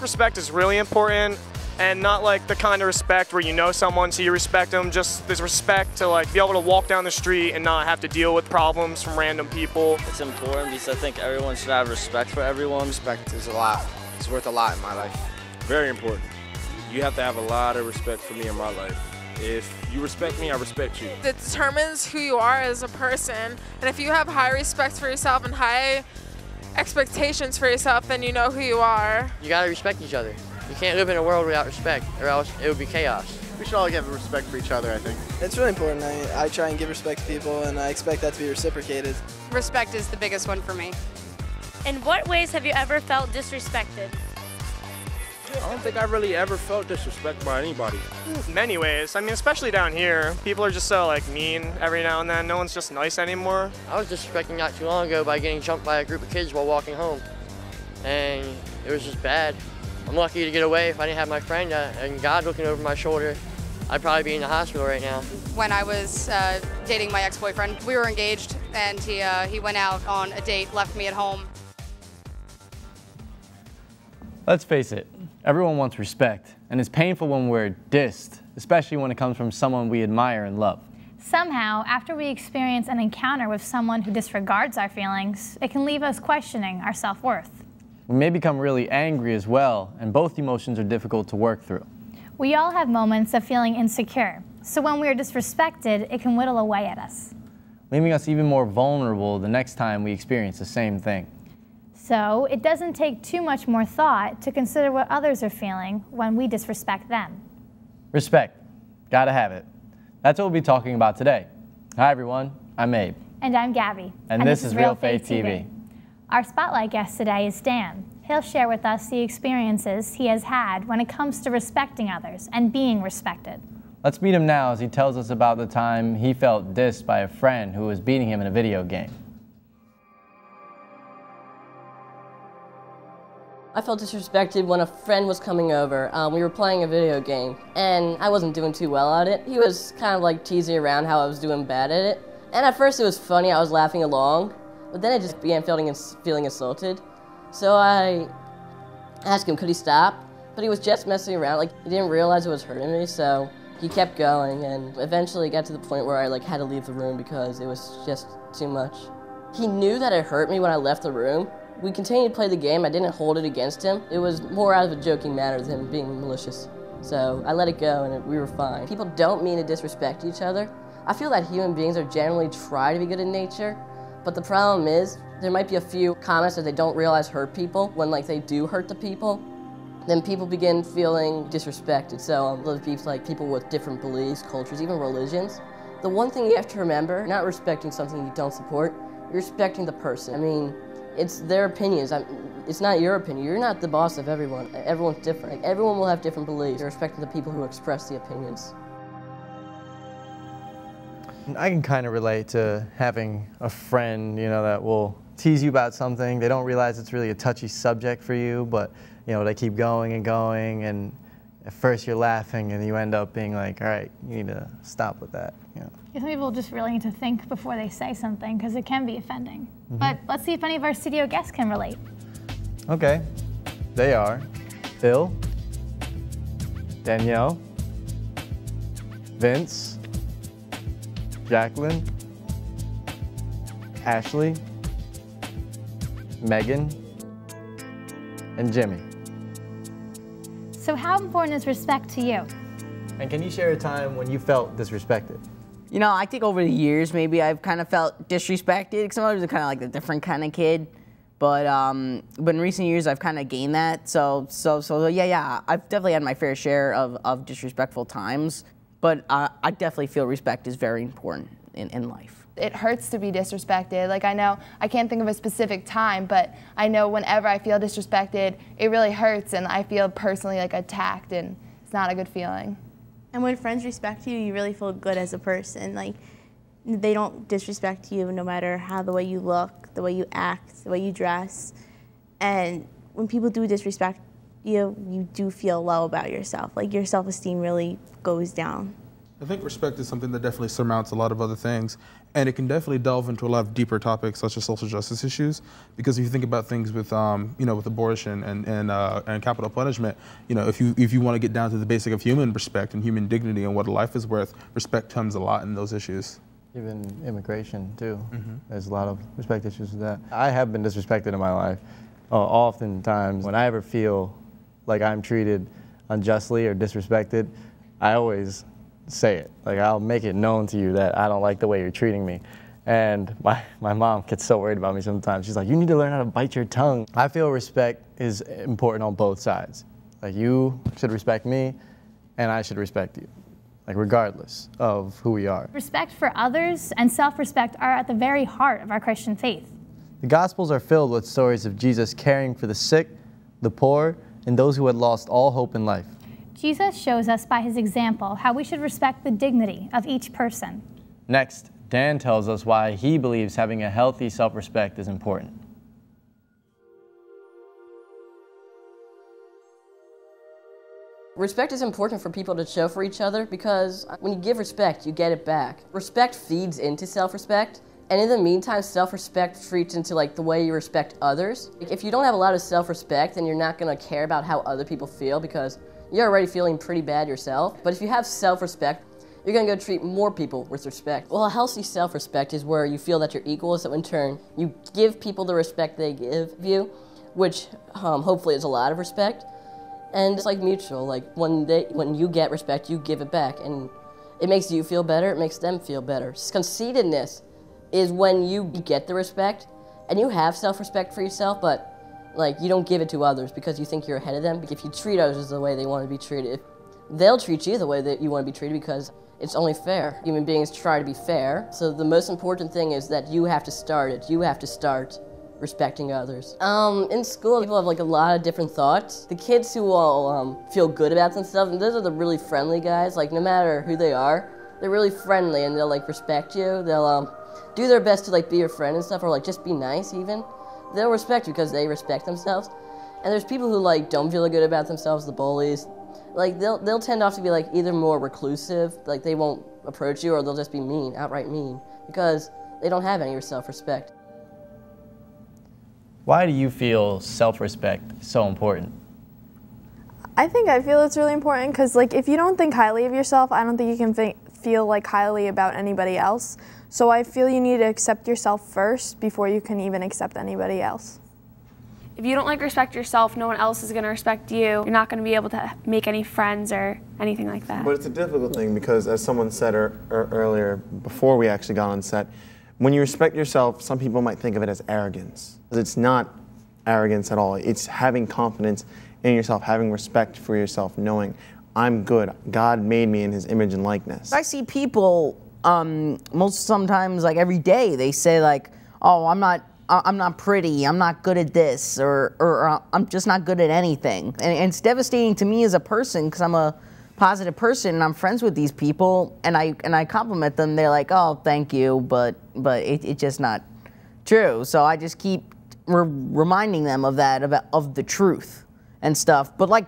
respect is really important, and not like the kind of respect where you know someone so you respect them. Just this respect to like be able to walk down the street and not have to deal with problems from random people. It's important because I think everyone should have respect for everyone. Respect is a lot. It's worth a lot in my life. Very important. You have to have a lot of respect for me in my life. If you respect me, I respect you. It determines who you are as a person, and if you have high respect for yourself and high expectations for yourself, then you know who you are. You gotta respect each other. You can't live in a world without respect, or else it would be chaos. We should all give respect for each other, I think. It's really important. I try and give respect to people, and I expect that to be reciprocated. Respect is the biggest one for me. In what ways have you ever felt disrespected? I don't think I really ever felt disrespected by anybody. Many ways. I mean, especially down here, people are just so like mean every now and then. No one's just nice anymore. I was disrespected not too long ago by getting jumped by a group of kids while walking home, and it was just bad. I'm lucky to get away. If I didn't have my friend and God looking over my shoulder, I'd probably be in the hospital right now. When I was dating my ex-boyfriend, we were engaged, and he went out on a date, left me at home. Let's face it, everyone wants respect, and it's painful when we're dissed, especially when it comes from someone we admire and love. Somehow, after we experience an encounter with someone who disregards our feelings, it can leave us questioning our self-worth. We may become really angry as well, and both emotions are difficult to work through. We all have moments of feeling insecure, so when we are disrespected, it can whittle away at us, leaving us even more vulnerable the next time we experience the same thing. So it doesn't take too much more thought to consider what others are feeling when we disrespect them. Respect. Gotta have it. That's what we'll be talking about today. Hi everyone, I'm Abe. And I'm Gabby. And this is Real Faith TV. Our spotlight guest today is Dan. He'll share with us the experiences he has had when it comes to respecting others and being respected. Let's meet him now as he tells us about the time he felt dissed by a friend who was beating him in a video game. I felt disrespected when a friend was coming over. We were playing a video game, and I wasn't doing too well at it. He was kind of like teasing around how I was doing bad at it. And at first it was funny, I was laughing along, but then I just began feeling insulted. So I asked him, could he stop? But he was just messing around, like he didn't realize it was hurting me, so he kept going, and eventually got to the point where I had to leave the room because it was just too much. He knew that it hurt me when I left the room. We continued to play the game. I didn't hold it against him. It was more out of a joking manner than him being malicious. So I let it go, and we were fine. People don't mean to disrespect each other. I feel that human beings are generally try to be good in nature, but the problem is there might be a few comments that they don't realize hurt people. When they do hurt the people, then people begin feeling disrespected. So those people, people with different beliefs, cultures, even religions. The one thing you have to remember, you're not respecting something you don't support, you're respecting the person. I mean, it's their opinions. It's not your opinion. You're not the boss of everyone. Everyone's different. Everyone will have different beliefs. You're respecting the people who express the opinions. I can kind of relate to having a friend, that will tease you about something. They don't realize it's really a touchy subject for you, but, they keep going and going, and at first you're laughing and you end up being like, all right, you need to stop with that. Some people just really need to think before they say something because it can be offending. But let's see if any of our studio guests can relate. Okay, they are Phil, Danielle, Vince, Jacqueline, Ashley, Megan, and Jimmy. So how important is respect to you? And can you share a time when you felt disrespected? I think over the years, maybe I've kind of felt disrespected, because I was kind of like a different kind of kid. But in recent years, I've kind of gained that. So yeah, I've definitely had my fair share of disrespectful times. But I definitely feel respect is very important in life. It hurts to be disrespected. I know, I can't think of a specific time, but I know whenever I feel disrespected, it really hurts, and I feel personally attacked, and it's not a good feeling. And when friends respect you, you really feel good as a person. They don't disrespect you no matter how the way you look, the way you act, the way you dress. And when people do disrespect you, you do feel low about yourself. Your self-esteem really goes down. I think respect is something that definitely surmounts a lot of other things. And it can definitely delve into a lot of deeper topics such as social justice issues, because if you think about things with, with abortion and capital punishment, if you want to get down to the basic of human respect and human dignity and what a life is worth, respect comes a lot in those issues. Even immigration too. There's a lot of respect issues with that. I have been disrespected in my life. Oftentimes, when I ever feel like I'm treated unjustly or disrespected, I always say it. Like, I'll make it known to you that I don't like the way you're treating me. And my mom gets so worried about me sometimes. She's like, you need to learn how to bite your tongue. I feel respect is important on both sides. Like, you should respect me, and I should respect you. Like, regardless of who we are. Respect for others and self-respect are at the very heart of our Christian faith. The Gospels are filled with stories of Jesus caring for the sick, the poor, and those who had lost all hope in life. Jesus shows us by his example how we should respect the dignity of each person. Next, Dan tells us why he believes having a healthy self-respect is important. Respect is important for people to show for each other because when you give respect, you get it back. Respect feeds into self-respect, and in the meantime, self-respect feeds into the way you respect others. If you don't have a lot of self-respect, then you're not going to care about how other people feel because you're already feeling pretty bad yourself. But if you have self-respect, you're going to go treat more people with respect. Well, a healthy self-respect is where you feel that you're equal, so in turn, you give people the respect they give you, which hopefully is a lot of respect. And it's mutual, when you get respect, you give it back, and it makes you feel better, it makes them feel better. Conceitedness is when you get the respect, and you have self-respect for yourself, but you don't give it to others because you think you're ahead of them. If you treat others the way they want to be treated, they'll treat you the way that you want to be treated because it's only fair. Human beings try to be fair, so the most important thing is that you have to start it. You have to start respecting others. In school, people have a lot of different thoughts. The kids who all feel good about themselves, and those are the really friendly guys, no matter who they are, they're really friendly and they'll respect you. They'll do their best to be your friend and stuff, or just be nice even. They'll respect you because they respect themselves. And there's people who don't feel good about themselves, the bullies. They'll tend off to be either more reclusive, they won't approach you, or they'll just be mean, outright mean, because they don't have any self-respect. Why do you feel self-respect so important? I feel it's really important because if you don't think highly of yourself, I don't think you can feel highly about anybody else. So I feel you need to accept yourself first before you can even accept anybody else. If you don't respect yourself, no one else is going to respect you. You're not going to be able to make any friends or anything like that. But it's a difficult thing because, as someone said earlier, before we actually got on set, when you respect yourself, some people might think of it as arrogance. It's not arrogance at all. It's having confidence in yourself, having respect for yourself, knowing I'm good. God made me in his image and likeness. I see people sometimes every day they say oh, I'm not pretty, I'm not good at this, or I'm just not good at anything. And it's devastating to me as a person because I'm a positive person and I'm friends with these people and I compliment them. They're like, oh, thank you, but it's just not true. So I just keep reminding them of that, of the truth and stuff. But like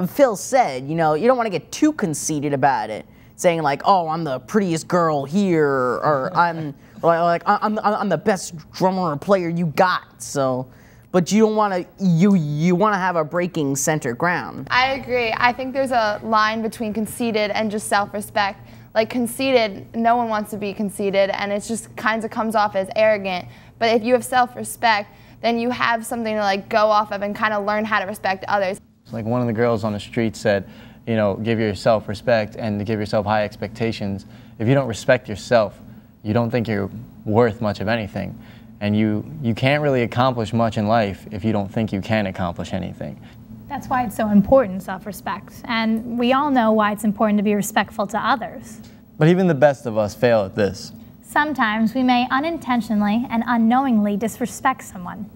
Phil said, you don't want to get too conceited about it, saying oh, I'm the prettiest girl here, or I'm the best drummer or player you got. So, but you don't want to. You want to have a breaking center ground. I agree. I think there's a line between conceited and just self-respect. Conceited, no one wants to be conceited, and it just kind of comes off as arrogant. But if you have self-respect, then you have something to go off of and kind of learn how to respect others. One of the girls on the street said, give yourself respect and to give yourself high expectations. If you don't respect yourself, you don't think you're worth much of anything. And you can't really accomplish much in life if you don't think you can accomplish anything. That's why it's so important, self-respect. And we all know why it's important to be respectful to others. But even the best of us fail at this. Sometimes we may unintentionally and unknowingly disrespect someone.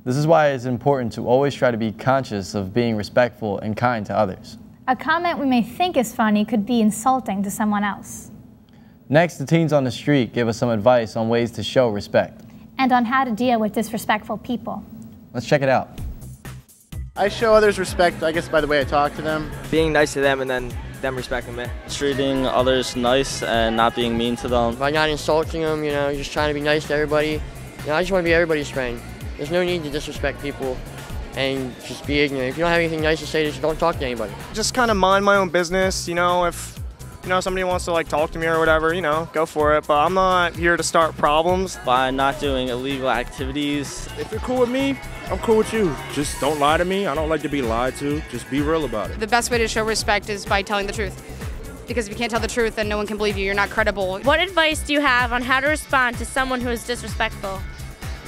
This is why it's important to always try to be conscious of being respectful and kind to others. A comment we may think is funny could be insulting to someone else. Next, the teens on the street give us some advice on ways to show respect. And on how to deal with disrespectful people. Let's check it out. I show others respect, I guess, by the way I talk to them. Being nice to them and then them respecting me. Treating others nice and not being mean to them. By not insulting them, you know, just trying to be nice to everybody. You know, I just want to be everybody's friend. There's no need to disrespect people and just be ignorant. If you don't have anything nice to say, just don't talk to anybody. Just kind of mind my own business, you know, if somebody wants to like talk to me or whatever, you know, go for it. But I'm not here to start problems. By not doing illegal activities. If you're cool with me, I'm cool with you. Just don't lie to me. I don't like to be lied to. Just be real about it. The best way to show respect is by telling the truth. Because if you can't tell the truth, then no one can believe you. You're not credible. What advice do you have on how to respond to someone who is disrespectful?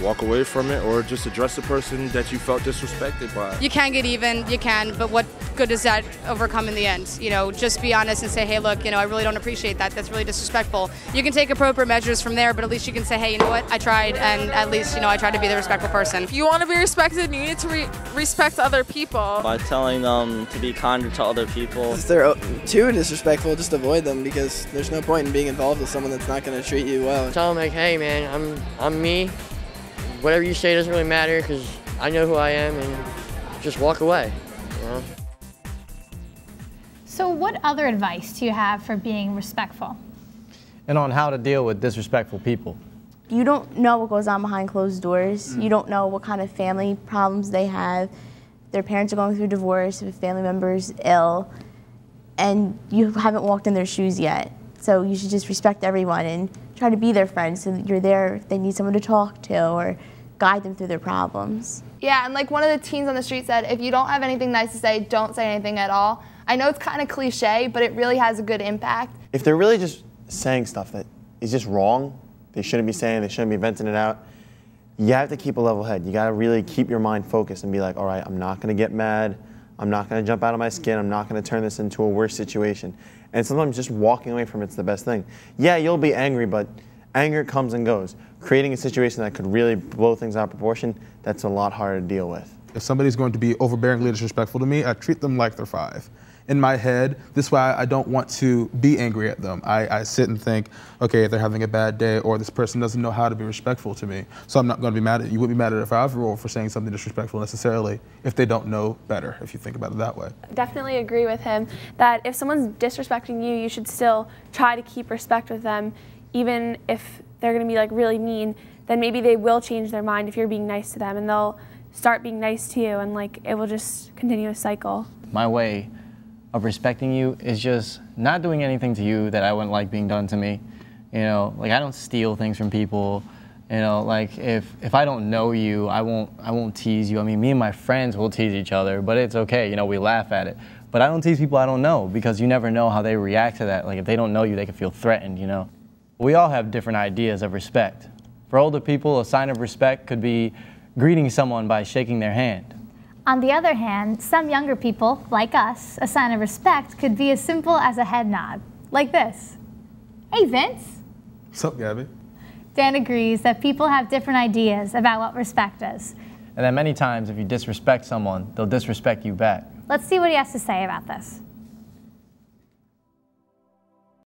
Walk away from it or just address the person that you felt disrespected by. You can get even, you can, but what good does that overcome in the end? You know, just be honest and say, hey, look, you know, I really don't appreciate that. That's really disrespectful. You can take appropriate measures from there, but at least you can say, hey, you know what, I tried, and at least, you know, I tried to be the respectful person. If you want to be respected, you need to respect other people. By telling them to be kinder to other people. If they're too disrespectful, just avoid them because there's no point in being involved with someone that's not going to treat you well. Tell them like, hey man, I'm me. Whatever you say doesn't really matter because I know who I am, and just walk away. You know? So what other advice do you have for being respectful? And on how to deal with disrespectful people. You don't know what goes on behind closed doors. You don't know what kind of family problems they have. Their parents are going through divorce, if a family member is ill, and you haven't walked in their shoes yet. So you should just respect everyone and try to be their friend so that you're there if they need someone to talk to or guide them through their problems. Yeah, and like one of the teens on the street said, if you don't have anything nice to say, don't say anything at all. I know it's kind of cliche, but it really has a good impact. If they're really just saying stuff that is just wrong, they shouldn't be saying, they shouldn't be venting it out, you have to keep a level head. You gotta really keep your mind focused and be like, all right, I'm not gonna get mad, I'm not gonna jump out of my skin, I'm not gonna turn this into a worse situation. And sometimes just walking away from it's the best thing. Yeah, you'll be angry, but anger comes and goes. Creating a situation that could really blow things out of proportion, that's a lot harder to deal with. If somebody's going to be overbearingly disrespectful to me, I treat them like they're 5. In my head, this is why I don't want to be angry at them. I sit and think, okay, they're having a bad day, or this person doesn't know how to be respectful to me. So I'm not going to be mad at you. You wouldn't be mad at a 5-year-old for saying something disrespectful necessarily if they don't know better, if you think about it that way. Definitely agree with him that if someone's disrespecting you, you should still try to keep respect with them, even if they're going to be like really mean. Then maybe they will change their mind if you're being nice to them, and they'll start being nice to you, and like it will just continue a cycle. My way of respecting you is just not doing anything to you that I wouldn't like being done to me. You know, like I don't steal things from people. You know, like if I don't know you, I won't tease you. I mean, me and my friends will tease each other, but it's okay. You know, we laugh at it. But I don't tease people I don't know because you never know how they react to that. Like if they don't know you, they can feel threatened. You know, we all have different ideas of respect. For older people, a sign of respect could be greeting someone by shaking their hand. On the other hand, some younger people, like us, a sign of respect could be as simple as a head nod, like this. Hey, Vince. What's up, Gabby? Dan agrees that people have different ideas about what respect is. And that many times, if you disrespect someone, they'll disrespect you back. Let's see what he has to say about this.